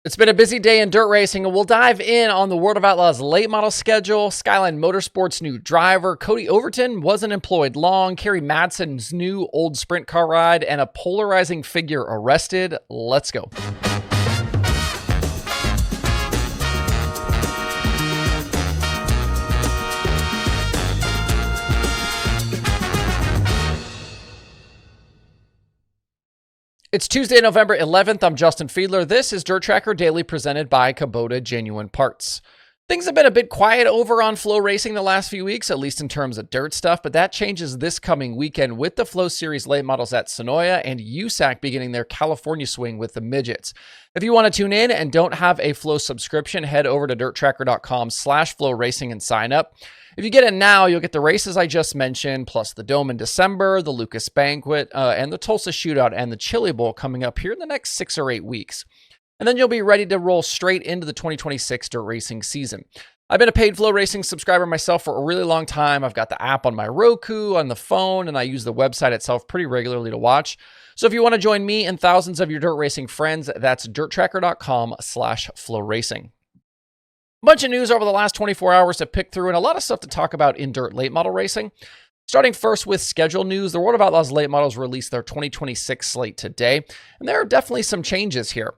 It's been a busy day in dirt racing, and we'll dive in on the World of Outlaws late model schedule, Skyline Motorsports' new driver, Cody Overton wasn't employed long, Kerry Madsen's new old sprint car ride, and a polarizing figure arrested. Let's go. It's Tuesday, November 11th. I'm Justin Fiedler. This is DIRTRACKR Daily presented by Kubota Genuine Parts. Things have been a bit quiet over on Flow Racing the last few weeks, at least in terms of dirt stuff, but that changes this coming weekend with the Flow Series late models at Sonoya and USAC beginning their California swing with the midgets. If you want to tune in and don't have a Flow subscription, head over to dirtracker.com/flowracing and sign up. If you get it now, you'll get the races I just mentioned, plus the Dome in December, the Lucas Banquet, and the Tulsa Shootout and the Chili Bowl coming up here in the next 6 or 8 weeks. And then you'll be ready to roll straight into the 2026 dirt racing season. I've been a paid Flow Racing subscriber myself for a really long time. I've got the app on my Roku, on the phone, and I use the website itself pretty regularly to watch. So if you want to join me and thousands of your dirt racing friends, that's dirtracker.com/flowracing. A bunch of news over the last 24 hours to pick through and a lot of stuff to talk about in dirt late model racing. Starting first with schedule news, the World of Outlaws late models released their 2026 slate today, and there are definitely some changes here.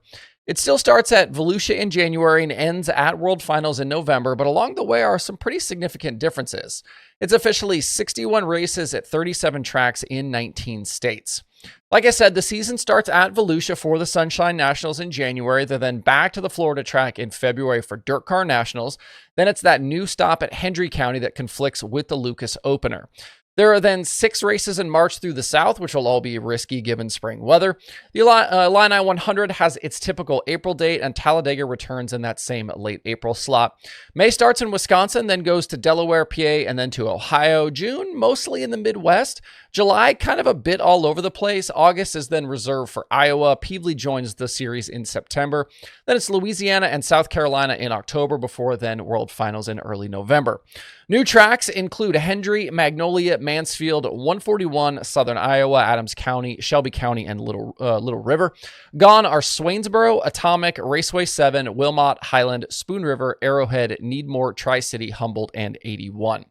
It still starts at Volusia in January and ends at World Finals in November, but along the way are some pretty significant differences. It's officially 61 races at 37 tracks in 19 states. Like I said, the season starts at Volusia for the Sunshine Nationals in January. They're then back to the Florida track in February for DIRTRACKR Nationals. Then it's that new stop at Hendry County that conflicts with the Lucas opener. There are then 6 races in March through the South, which will all be risky given spring weather. The Illini 100 has its typical April date, and Talladega returns in that same late April slot. May starts in Wisconsin, then goes to Delaware, PA, and then to Ohio. June, mostly in the Midwest. July, kind of a bit all over the place. August is then reserved for Iowa. Peevely joins the series in September. Then it's Louisiana and South Carolina in October, before then World Finals in early November. New tracks include Hendry, Magnolia, Mansfield, 141, Southern Iowa, Adams County, Shelby County, and Little River. Gone are Swainsboro, Atomic, Raceway 7, Wilmot, Highland, Spoon River, Arrowhead, Needmore, Tri-City, Humboldt, and 81.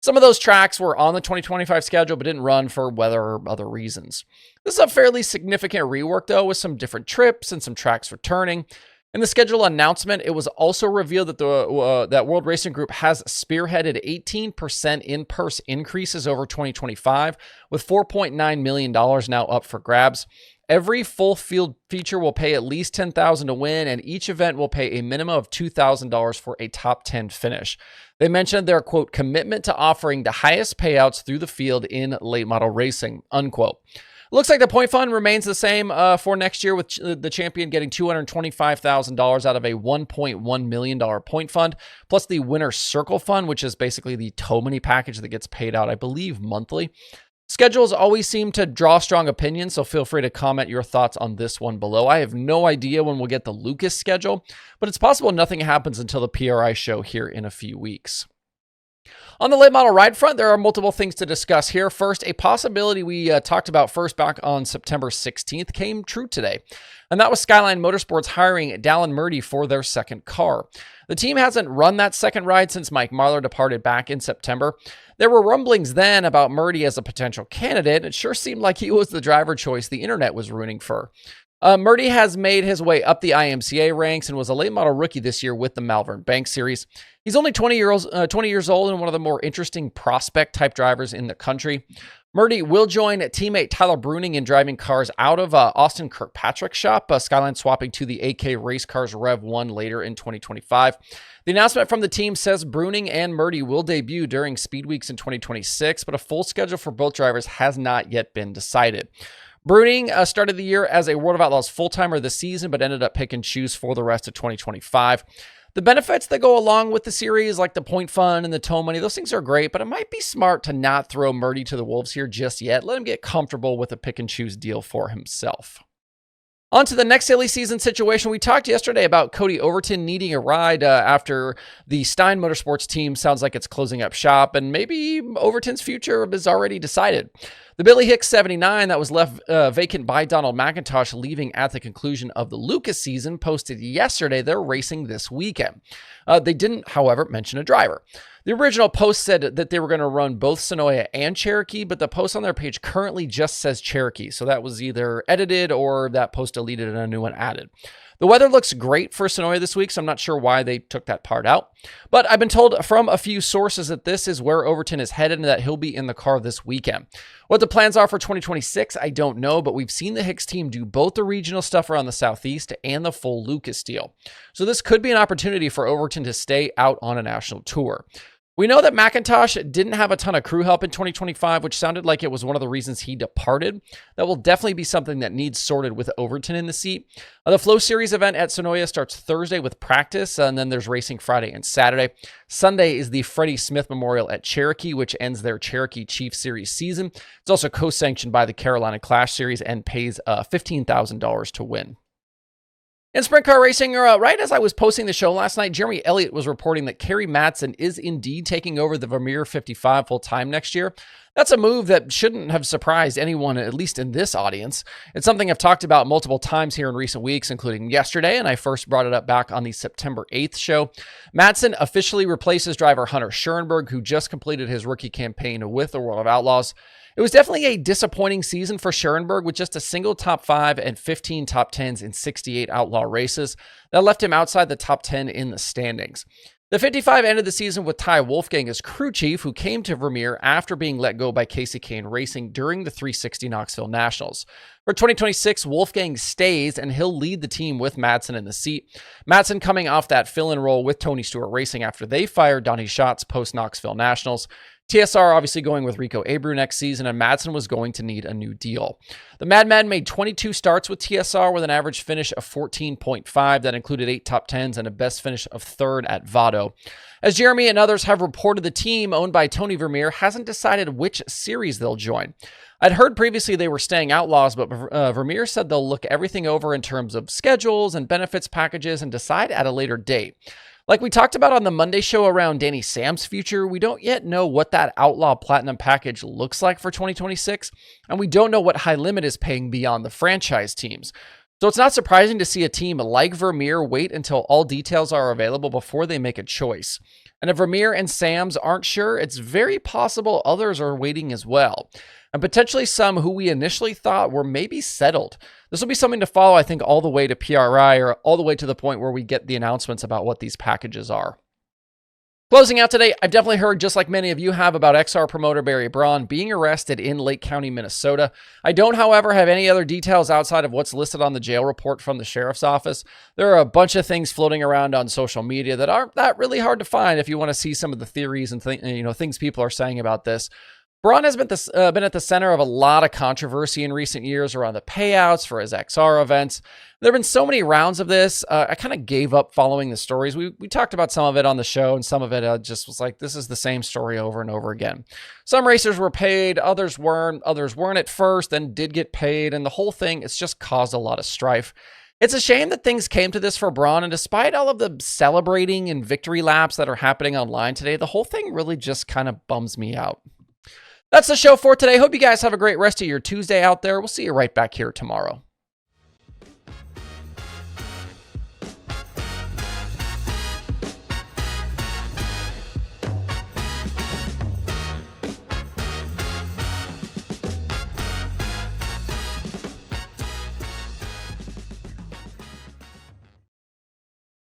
Some of those tracks were on the 2025 schedule but didn't run for weather or other reasons. This is a fairly significant rework, though, with some different trips and some tracks returning. In the schedule announcement, it was also revealed that that World Racing Group has spearheaded 18% in-purse increases over 2025, with $4.9 million now up for grabs. Every full field feature will pay at least $10,000 to win, and each event will pay a minimum of $2,000 for a top 10 finish. They mentioned their, quote, commitment to offering the highest payouts through the field in late model racing, unquote. Looks like the point fund remains the same for next year, with the champion getting $225,000 out of a $1.1 million point fund, plus the winner's circle fund, which is basically the tow money package that gets paid out, I believe, monthly. Schedules always seem to draw strong opinions, so feel free to comment your thoughts on this one below. I have no idea when we'll get the Lucas schedule, but it's possible nothing happens until the PRI show here in a few weeks. On the late model ride front, there are multiple things to discuss here. First, a possibility we talked about first back on September 16th came true today, and that was Skyline Motorsports hiring Dallon Murty for their second car. The team hasn't run that second ride since Mike Marlar departed back in September. There were rumblings then about Murty as a potential candidate. It sure seemed like he was the driver choice the internet was rooting for. Murty has made his way up the IMCA ranks and was a late model rookie this year with the Malvern Bank Series. He's only 20 years old and one of the more interesting prospect type drivers in the country. Murty will join teammate Tyler Bruning in driving cars out of Austin Kirkpatrick's shop, Skyline swapping to the AK Race Cars Rev 1 later in 2025. The announcement from the team says Bruning and Murty will debut during Speed Weeks in 2026, but a full schedule for both drivers has not yet been decided. Bruning started the year as a World of Outlaws full-timer this season, but ended up pick and choose for the rest of 2025. The benefits that go along with the series, like the point fund and the tow money, those things are great, but it might be smart to not throw Murty to the wolves here just yet. Let him get comfortable with a pick and choose deal for himself. On to the next silly season situation. We talked yesterday about Cody Overton needing a ride after the Stein Motorsports team sounds like it's closing up shop, and maybe Overton's future is already decided. The Billy Hicks 79 that was left vacant by Donald McIntosh leaving at the conclusion of the Lucas season posted yesterday they're racing this weekend. They didn't, however, mention a driver. The original post said that they were going to run both Sonoya and Cherokee, but the post on their page currently just says Cherokee, so that was either edited or that post deleted and a new one added. The weather looks great for Sonoya this week, so I'm not sure why they took that part out. But I've been told from a few sources that this is where Overton is headed and that he'll be in the car this weekend. What the plans are for 2026, I don't know, but we've seen the Hicks team do both the regional stuff around the Southeast and the full Lucas deal. So this could be an opportunity for Overton to stay out on a national tour. We know that McIntosh didn't have a ton of crew help in 2025, which sounded like it was one of the reasons he departed. That will definitely be something that needs sorted with Overton in the seat. The Flow Series event at Sonoya starts Thursday with practice, and then there's racing Friday and Saturday. Sunday is the Freddie Smith Memorial at Cherokee, which ends their Cherokee Chief Series season. It's also co-sanctioned by the Carolina Clash Series and pays $15,000 to win. In sprint car racing, right as I was posting the show last night, Jeremy Elliott was reporting that Kerry Madsen is indeed taking over the Vermeer 55 full-time next year. That's a move that shouldn't have surprised anyone, at least in this audience. It's something I've talked about multiple times here in recent weeks, including yesterday, and I first brought it up back on the September 8th show. Madsen officially replaces driver Hunter Schuerenberg, who just completed his rookie campaign with the World of Outlaws. It was definitely a disappointing season for Schuerenberg with just a single top 5 and 15 top 10s in 68 outlaw races. That left him outside the top 10 in the standings. The 55 ended the season with Ty Wolfgang as crew chief, who came to Vermeer after being let go by Casey Kane Racing during the 360 Knoxville Nationals. For 2026, Wolfgang stays and he'll lead the team with Madsen in the seat. Madsen coming off that fill-in role with Tony Stewart Racing after they fired Donnie Schatz post-Knoxville Nationals. TSR obviously going with Rico Abreu next season, and Madsen was going to need a new deal. The Madman made 22 starts with TSR with an average finish of 14.5. That included 8 top 10s and a best finish of 3rd at Vado. As Jeremy and others have reported, the team owned by Tony Vermeer hasn't decided which series they'll join. I'd heard previously they were staying Outlaws, but Vermeer said they'll look everything over in terms of schedules and benefits packages and decide at a later date. Like we talked about on the Monday show around Danny Sam's future, we don't yet know what that Outlaw Platinum package looks like for 2026, and we don't know what High Limit is paying beyond the franchise teams. So it's not surprising to see a team like Vermeer wait until all details are available before they make a choice. And if Vermeer and Sam's aren't sure, it's very possible others are waiting as well. And potentially some who we initially thought were maybe settled. This will be something to follow, I think, all the way to PRI or all the way to the point where we get the announcements about what these packages are. Closing out today, I've definitely heard, just like many of you have, about XR promoter Barry Braun being arrested in Lake County, Minnesota. I don't, however, have any other details outside of what's listed on the jail report from the sheriff's office. There are a bunch of things floating around on social media that aren't that really hard to find if you want to see some of the theories and things people are saying about this. Braun has been at the center of a lot of controversy in recent years around the payouts for his XR events. There have been so many rounds of this, I kind of gave up following the stories. We talked about some of it on the show, and some of it just was like, this is the same story over and over again. Some racers were paid, others weren't at first, then did get paid, and the whole thing, it's just caused a lot of strife. It's a shame that things came to this for Braun, and despite all of the celebrating and victory laps that are happening online today, the whole thing really just kind of bums me out. That's the show for today. Hope you guys have a great rest of your Tuesday out there. We'll see you right back here tomorrow.